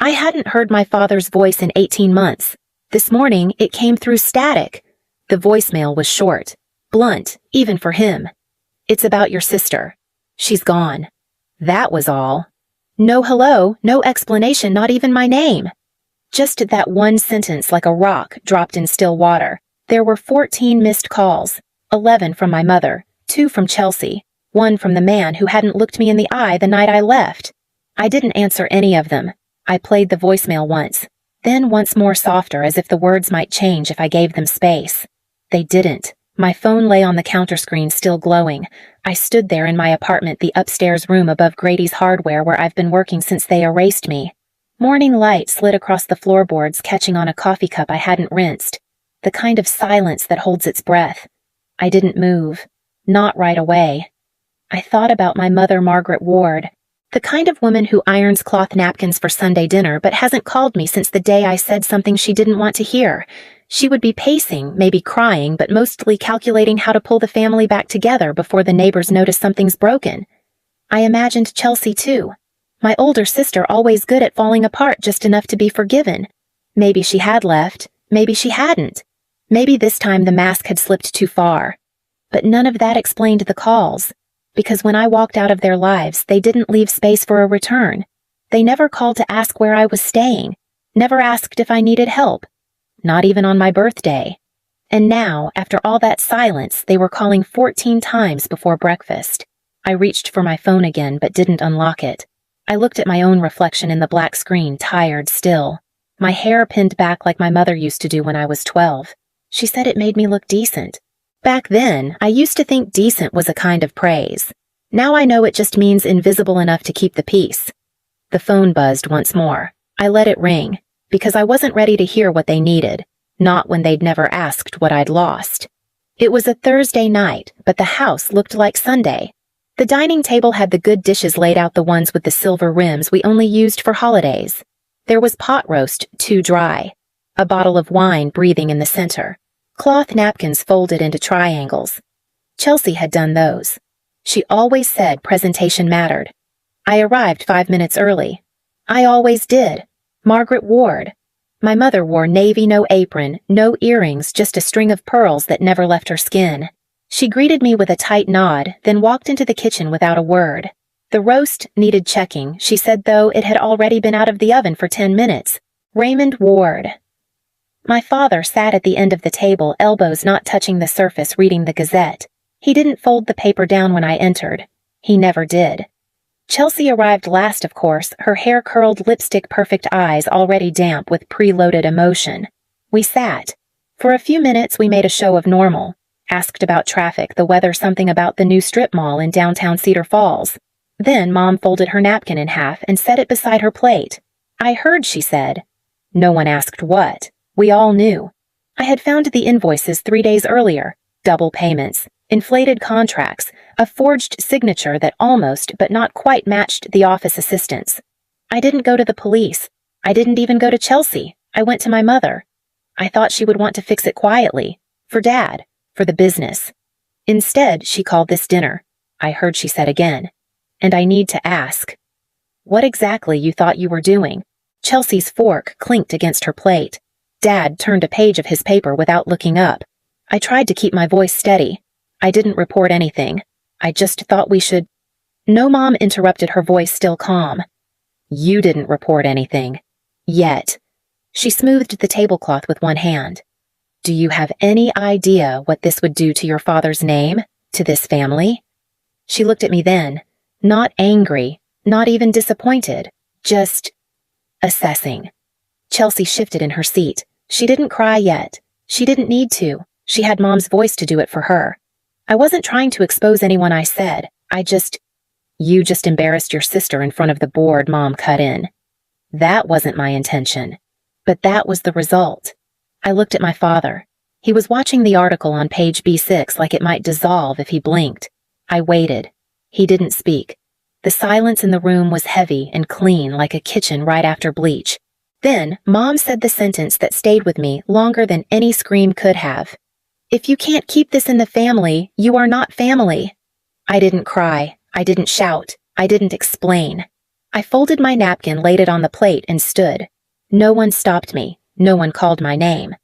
I hadn't heard my father's voice in 18 months. This morning, it came through static. The voicemail was short, blunt, even for him. "It's about your sister. She's gone." That was all. No hello, no explanation, not even my name. Just that one sentence like a rock dropped in still water. There were 14 missed calls, 11 from my mother, 2 from Chelsea, 1 from the man who hadn't looked me in the eye the night I left. I didn't answer any of them. I played the voicemail once, then once more softer as if the words might change if I gave them space. They didn't. My phone lay on the counter screen still glowing. I stood there in my apartment, the upstairs room above Grady's Hardware where I've been working since they erased me. Morning light slid across the floorboards, catching on a coffee cup I hadn't rinsed. The kind of silence that holds its breath. I didn't move. Not right away. I thought about my mother, Margaret Ward. The kind of woman who irons cloth napkins for Sunday dinner but hasn't called me since the day I said something she didn't want to hear. She would be pacing, maybe crying, but mostly calculating how to pull the family back together before the neighbors notice something's broken. I imagined Chelsea too. My older sister, always good at falling apart just enough to be forgiven. Maybe she had left. Maybe she hadn't. Maybe this time the mask had slipped too far. But none of that explained the calls. Because when I walked out of their lives, they didn't leave space for a return. They never called to ask where I was staying. Never asked if I needed help. Not even on my birthday. And now, after all that silence, they were calling 14 times before breakfast. I reached for my phone again, but didn't unlock it. I looked at my own reflection in the black screen, tired still. My hair pinned back like my mother used to do when I was 12. She said it made me look decent. Back then, I used to think decent was a kind of praise. Now I know it just means invisible enough to keep the peace. The phone buzzed once more. I let it ring, because I wasn't ready to hear what they needed, not when they'd never asked what I'd lost. It was a Thursday night, but the house looked like Sunday. The dining table had the good dishes laid out, the ones with the silver rims we only used for holidays. There was pot roast, too dry. A bottle of wine breathing in the center. Cloth napkins folded into triangles. Chelsea had done those. She always said presentation mattered. I arrived 5 minutes early. I always did. Margaret Ward. My mother wore navy, no apron, no earrings, just a string of pearls that never left her skin. She greeted me with a tight nod, then walked into the kitchen without a word. The roast needed checking, she said, though it had already been out of the oven for 10 minutes. Raymond Ward. My father sat at the end of the table, elbows not touching the surface, reading the Gazette. He didn't fold the paper down when I entered. He never did. Chelsea arrived last, of course, her hair curled, lipstick-perfect eyes already damp with preloaded emotion. We sat. For a few minutes we made a show of normal. Asked about traffic, the weather, something about the new strip mall in downtown Cedar Falls. Then Mom folded her napkin in half and set it beside her plate. "I heard," she said. No one asked what. We all knew. I had found the invoices 3 days earlier. Double payments, inflated contracts, a forged signature that almost but not quite matched the office assistant's. I didn't go to the police. I didn't even go to Chelsea. I went to my mother. I thought she would want to fix it quietly. For Dad. For the business. Instead, she called this dinner. I heard she said again. And I need to ask. What exactly you thought you were doing? Chelsea's fork clinked against her plate. Dad turned a page of his paper without looking up. I tried to keep my voice steady. I didn't report anything. I just thought we should... No, Mom interrupted, her voice still calm. You didn't report anything. Yet. She smoothed the tablecloth with one hand. Do you have any idea what this would do to your father's name? To this family? She looked at me then. Not angry. Not even disappointed. Just... assessing. Chelsea shifted in her seat. She didn't cry yet. She didn't need to. She had Mom's voice to do it for her. I wasn't trying to expose anyone, I said. You just embarrassed your sister in front of the board, Mom cut in. That wasn't my intention. But that was the result. I looked at my father. He was watching the article on page B6 like it might dissolve if he blinked. I waited. He didn't speak. The silence in the room was heavy and clean like a kitchen right after bleach. Then, Mom said the sentence that stayed with me longer than any scream could have. If you can't keep this in the family, you are not family. I didn't cry. I didn't shout. I didn't explain. I folded my napkin, laid it on the plate, and stood. No one stopped me. No one called my name.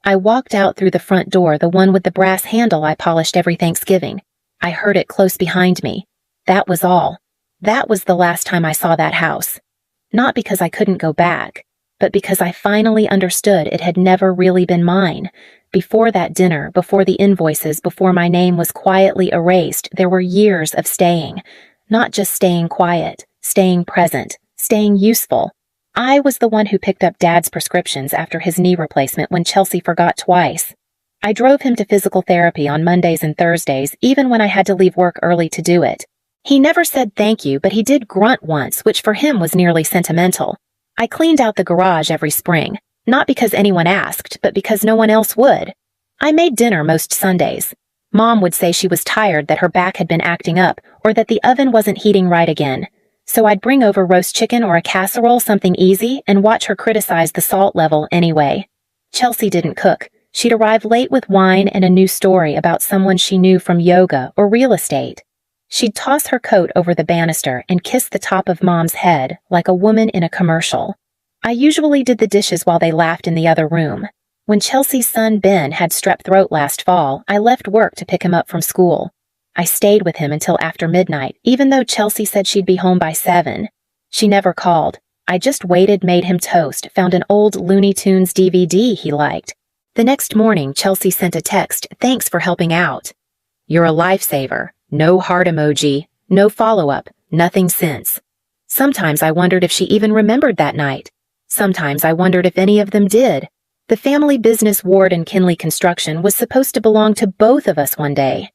I walked out through the front door, the one with the brass handle I polished every Thanksgiving. I heard it close behind me. That was all. That was the last time I saw that house. Not because I couldn't go back, but because I finally understood it had never really been mine. Before that dinner, before the invoices, before my name was quietly erased, there were years of staying. Not just staying quiet, staying present, staying useful. I was the one who picked up Dad's prescriptions after his knee replacement when Chelsea forgot twice. I drove him to physical therapy on Mondays and Thursdays, even when I had to leave work early to do it. He never said thank you, but he did grunt once, which for him was nearly sentimental. I cleaned out the garage every spring, not because anyone asked, but because no one else would. I made dinner most Sundays. Mom would say she was tired, that her back had been acting up, or that the oven wasn't heating right again. So I'd bring over roast chicken or a casserole, something easy, and watch her criticize the salt level anyway. Chelsea didn't cook. She'd arrive late with wine and a new story about someone she knew from yoga or real estate. She'd toss her coat over the banister and kiss the top of Mom's head like a woman in a commercial. I usually did the dishes while they laughed in the other room. When Chelsea's son Ben had strep throat last fall, I left work to pick him up from school. I stayed with him until after midnight, even though Chelsea said she'd be home by 7. She never called. I just waited, made him toast, found an old Looney Tunes DVD he liked. The next morning, Chelsea sent a text, "Thanks for helping out. You're a lifesaver." No heart emoji, no follow-up, nothing since. Sometimes I wondered if she even remembered that night. Sometimes I wondered if any of them did. The family business Ward and Kinley Construction was supposed to belong to both of us one day.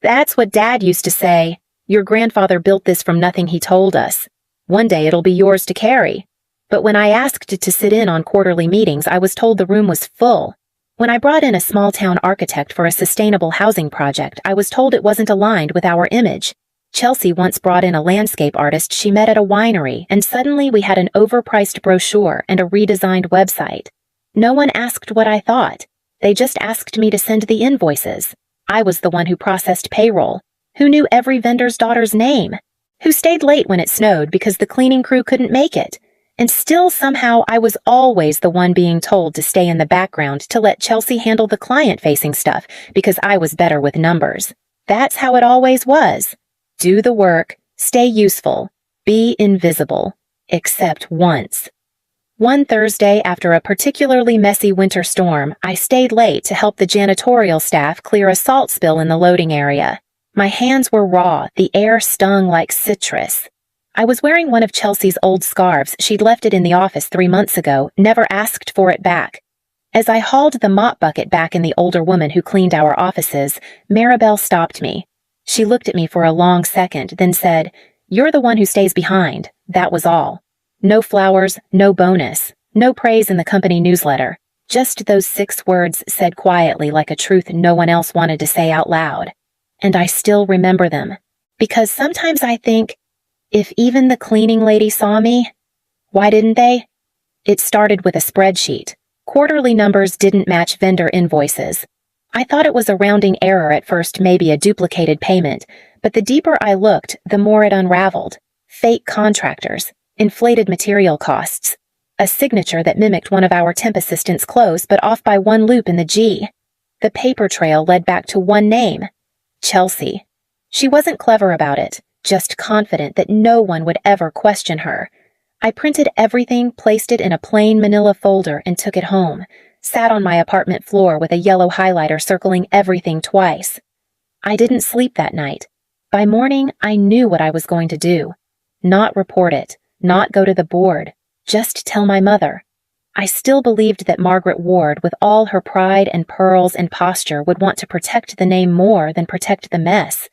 That's what Dad used to say. Your grandfather built this from nothing, he told us. One day it'll be yours to carry. But when I asked to sit in on quarterly meetings, I was told the room was full. When I brought in a small-town architect for a sustainable housing project, I was told it wasn't aligned with our image. Chelsea once brought in a landscape artist she met at a winery, and suddenly we had an overpriced brochure and a redesigned website. No one asked what I thought. They just asked me to send the invoices. I was the one who processed payroll, who knew every vendor's daughter's name, who stayed late when it snowed because the cleaning crew couldn't make it. And still somehow I was always the one being told to stay in the background to let Chelsea handle the client-facing stuff because I was better with numbers. That's how it always was. Do the work, stay useful, be invisible. Except once. One Thursday, after a particularly messy winter storm, I stayed late to help the janitorial staff clear a salt spill in the loading area. My hands were raw, the air stung like citrus. I was wearing one of Chelsea's old scarves. She'd left it in the office 3 months ago, never asked for it back. As I hauled the mop bucket back in the older woman who cleaned our offices, Maribel stopped me. She looked at me for a long second, then said, "You're the one who stays behind." That was all. No flowers, no bonus, no praise in the company newsletter. Just those 6 words said quietly like a truth no one else wanted to say out loud. And I still remember them. Because sometimes I think, if even the cleaning lady saw me, why didn't they? It started with a spreadsheet. Quarterly numbers didn't match vendor invoices. I thought it was a rounding error at first, maybe a duplicated payment, but the deeper I looked, the more it unraveled. Fake contractors, inflated material costs, a signature that mimicked one of our temp assistants' clothes but off by 1 loop in the G. The paper trail led back to one name, Chelsea. She wasn't clever about it, just confident that no one would ever question her. I printed everything, placed it in a plain manila folder, and took it home. Sat on my apartment floor with a yellow highlighter circling everything twice. I didn't sleep that night. By morning, I knew what I was going to do. Not report it, not go to the board, just tell my mother. I still believed that Margaret Ward, with all her pride and pearls and posture, would want to protect the name more than protect the mess.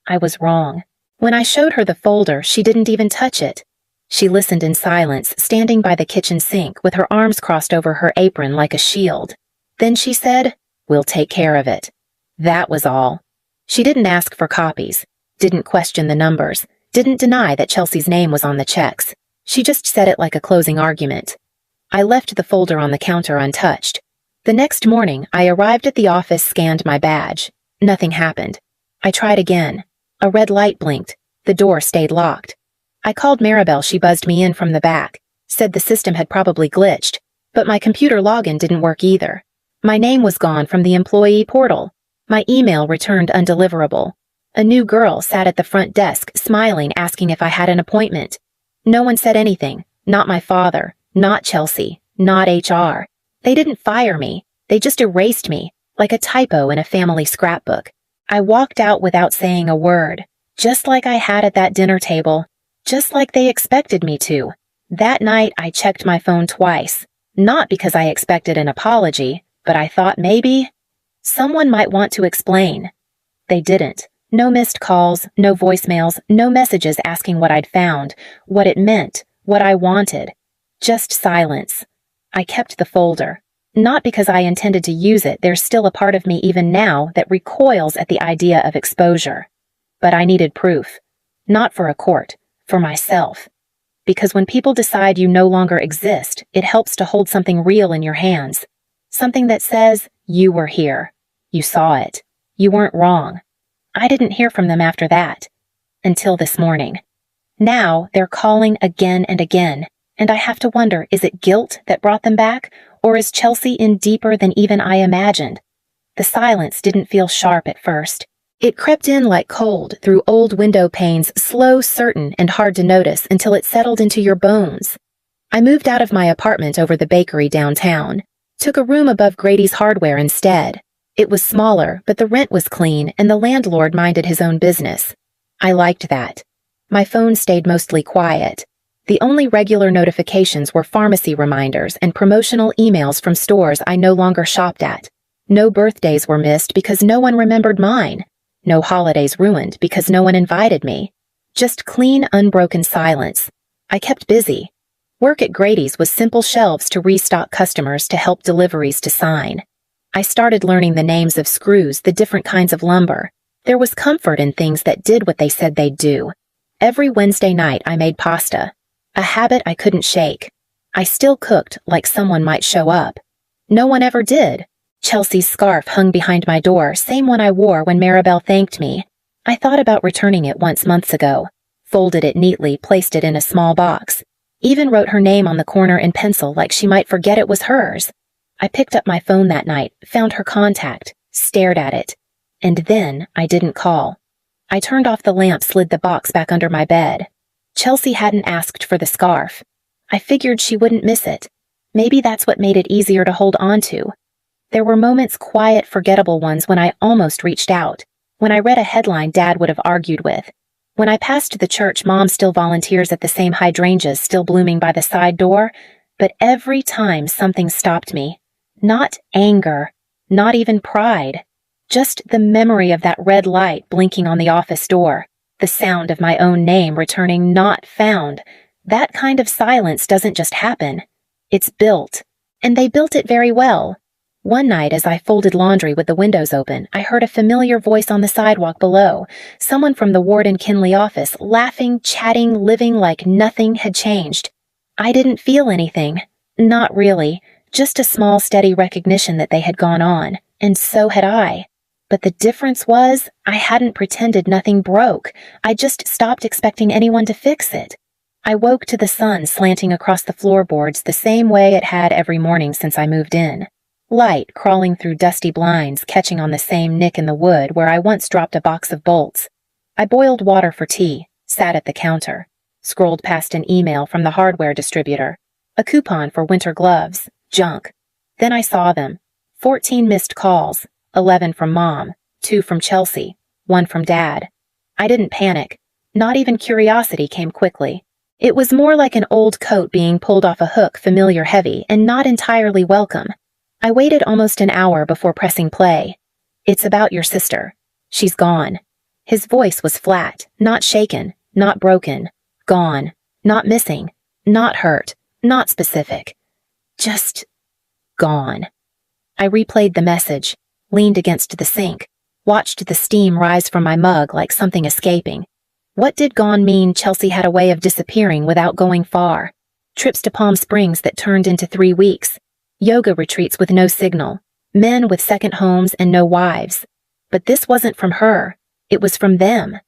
I was wrong. When I showed her the folder, she didn't even touch it. She listened in silence, standing by the kitchen sink with her arms crossed over her apron like a shield. Then she said, "We'll take care of it." That was all. She didn't ask for copies, didn't question the numbers, didn't deny that Chelsea's name was on the checks. She just said it like a closing argument. I left the folder on the counter untouched. The next morning, I arrived at the office, scanned my badge. Nothing happened. I tried again. A red light blinked. The door stayed locked. I called Maribel. She buzzed me in from the back, said the system had probably glitched, but my computer login didn't work either. My name was gone from the employee portal. My email returned undeliverable. A new girl sat at the front desk, smiling, asking if I had an appointment. No one said anything. Not my father, not Chelsea, not HR. They didn't fire me. They just erased me, like a typo in a family scrapbook. I walked out without saying a word, just like I had at that dinner table, just like they expected me to. That night, I checked my phone twice, not because I expected an apology, but I thought maybe someone might want to explain. They didn't. No missed calls, no voicemails, no messages asking what I'd found, what it meant, what I wanted. Just silence. I kept the folder. Not because I intended to use it. There's still a part of me even now that recoils at the idea of exposure. But I needed proof. Not for a court, for myself. Because when people decide you no longer exist, it helps to hold something real in your hands. Something that says, you were here. You saw it. You weren't wrong. I didn't hear from them after that. Until this morning. Now, they're calling again and again, and I have to wonder, is it guilt that brought them back, or is Chelsea in deeper than even I imagined? The silence didn't feel sharp at first. It crept in like cold through old window panes, slow, certain, and hard to notice until it settled into your bones. I moved out of my apartment over the bakery downtown. Took a room above Grady's Hardware instead. It was smaller, but the rent was clean and the landlord minded his own business. I liked that. My phone stayed mostly quiet. The only regular notifications were pharmacy reminders and promotional emails from stores I no longer shopped at. No birthdays were missed because no one remembered mine. No holidays ruined because no one invited me. Just clean, unbroken silence. I kept busy. Work at Grady's was simple shelves to restock customers to help deliveries to sign. I started learning the names of screws, the different kinds of lumber. There was comfort in things that did what they said they'd do. Every Wednesday night I made pasta. A habit I couldn't shake. I still cooked like someone might show up. No one ever did. Chelsea's scarf hung behind my door, same one I wore when Maribel thanked me. I thought about returning it once months ago. Folded it neatly, placed it in a small box. Even wrote her name on the corner in pencil like she might forget it was hers. I picked up my phone that night, found her contact, stared at it. And then I didn't call. I turned off the lamp, slid the box back under my bed. Chelsea hadn't asked for the scarf. I figured she wouldn't miss it. Maybe that's what made it easier to hold on to. There were moments, quiet, forgettable ones, when I almost reached out. When I read a headline Dad would have argued with. When I passed the church Mom still volunteers at the same hydrangeas still blooming by the side door. But every time something stopped me. Not anger. Not even pride. Just the memory of that red light blinking on the office door. The sound of my own name returning not found. That kind of silence doesn't just happen. It's built. And they built it very well. One night as I folded laundry with the windows open, I heard a familiar voice on the sidewalk below. Someone from the Ward and Kinley office, laughing, chatting, living like nothing had changed. I didn't feel anything. Not really. Just a small, steady recognition that they had gone on. And so had I. But the difference was, I hadn't pretended nothing broke. I just stopped expecting anyone to fix it. I woke to the sun slanting across the floorboards the same way it had every morning since I moved in. Light crawling through dusty blinds, catching on the same nick in the wood where I once dropped a box of bolts. I boiled water for tea, sat at the counter, scrolled past an email from the hardware distributor, a coupon for winter gloves, junk. Then I saw them. 14 missed calls, 11 from Mom, 2 from Chelsea, 1 from Dad. I didn't panic. Not even curiosity came quickly. It was more like an old coat being pulled off a hook, familiar heavy, and not entirely welcome. I waited almost an hour before pressing play. It's about your sister. She's gone. His voice was flat, not shaken, not broken. Gone. Not missing. Not hurt. Not specific. Just gone. I replayed the message, leaned against the sink, watched the steam rise from my mug like something escaping. What did gone mean? Chelsea had a way of disappearing without going far. Trips to Palm Springs that turned into 3 weeks. Yoga retreats with no signal. Men with second homes and no wives. But this wasn't from her. It was from them.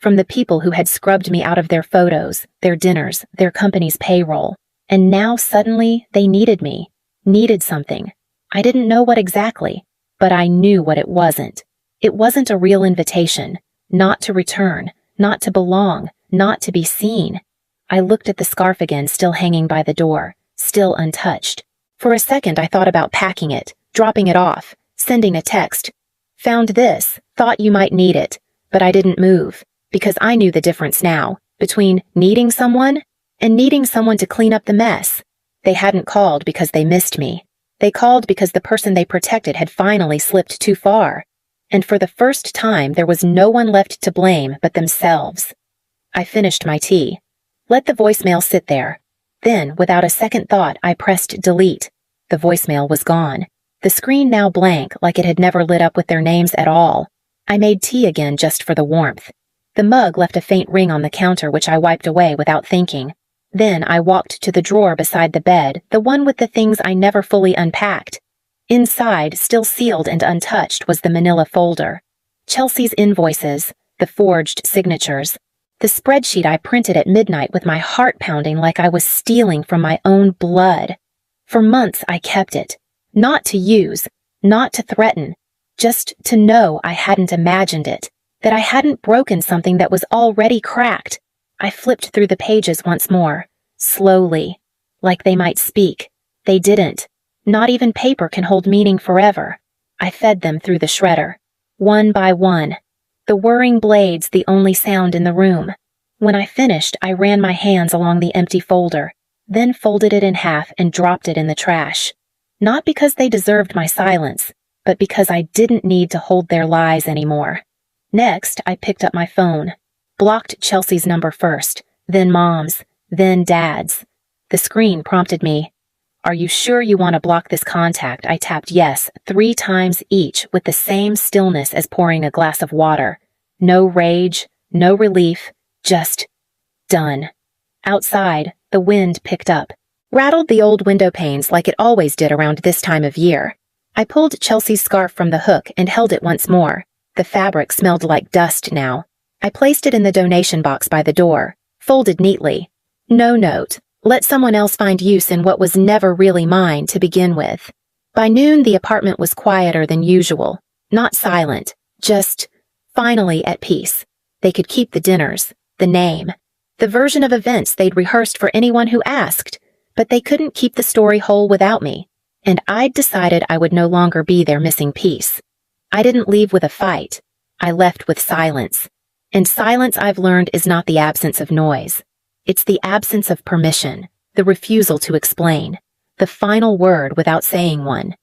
from the people who had scrubbed me out of their photos, their dinners, their company's payroll. And now suddenly they needed me, needed something. I didn't know what exactly, but I knew what it wasn't. It wasn't a real invitation, not to return, not to belong, not to be seen. I looked at the scarf again, still hanging by the door, still untouched. For a second I thought about packing it, dropping it off, sending a text. Found this, thought you might need it, but I didn't move, because I knew the difference now, between needing someone and needing someone to clean up the mess. They hadn't called because they missed me. They called because the person they protected had finally slipped too far. And for the first time there was no one left to blame but themselves. I finished my tea. Let the voicemail sit there. Then, without a second thought, I pressed delete. The voicemail was gone. The screen now blank, like it had never lit up with their names at all. I made tea again just for the warmth. The mug left a faint ring on the counter which I wiped away without thinking. Then I walked to the drawer beside the bed, the one with the things I never fully unpacked. Inside, still sealed and untouched, was the manila folder. Chelsea's invoices, the forged signatures, the spreadsheet I printed at midnight with my heart pounding like I was stealing from my own blood. For months I kept it, not to use, not to threaten, just to know I hadn't imagined it, that I hadn't broken something that was already cracked. I flipped through the pages once more, slowly, like they might speak. They didn't. Not even paper can hold meaning forever. I fed them through the shredder, one by one, the whirring blades the only sound in the room. When I finished, I ran my hands along the empty folder, then folded it in half and dropped it in the trash. Not because they deserved my silence, but because I didn't need to hold their lies anymore. Next, I picked up my phone, blocked Chelsea's number first, then Mom's, then Dad's. The screen prompted me. "Are you sure you want to block this contact?" I tapped yes 3 times each with the same stillness as pouring a glass of water. No rage, no relief, just done. Outside, the wind picked up, rattled the old window panes like it always did around this time of year. I pulled Chelsea's scarf from the hook and held it once more. The fabric smelled like dust now. I placed it in the donation box by the door, folded neatly. No note. Let someone else find use in what was never really mine to begin with. By noon, the apartment was quieter than usual. Not silent, just finally at peace. They could keep the dinners, the name, the version of events they'd rehearsed for anyone who asked, but they couldn't keep the story whole without me, and I'd decided I would no longer be their missing piece. I didn't leave with a fight. I left with silence. And silence, I've learned, is not the absence of noise. It's the absence of permission, the refusal to explain, the final word without saying one.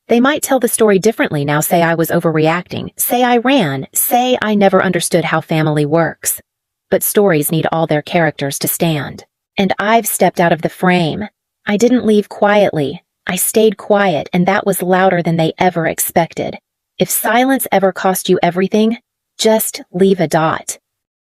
They might tell the story differently now, say I was overreacting, say I ran, say I never understood how family works. But stories need all their characters to stand. And I've stepped out of the frame. I didn't leave quietly. I stayed quiet, and that was louder than they ever expected. If silence ever cost you everything, just leave a dot.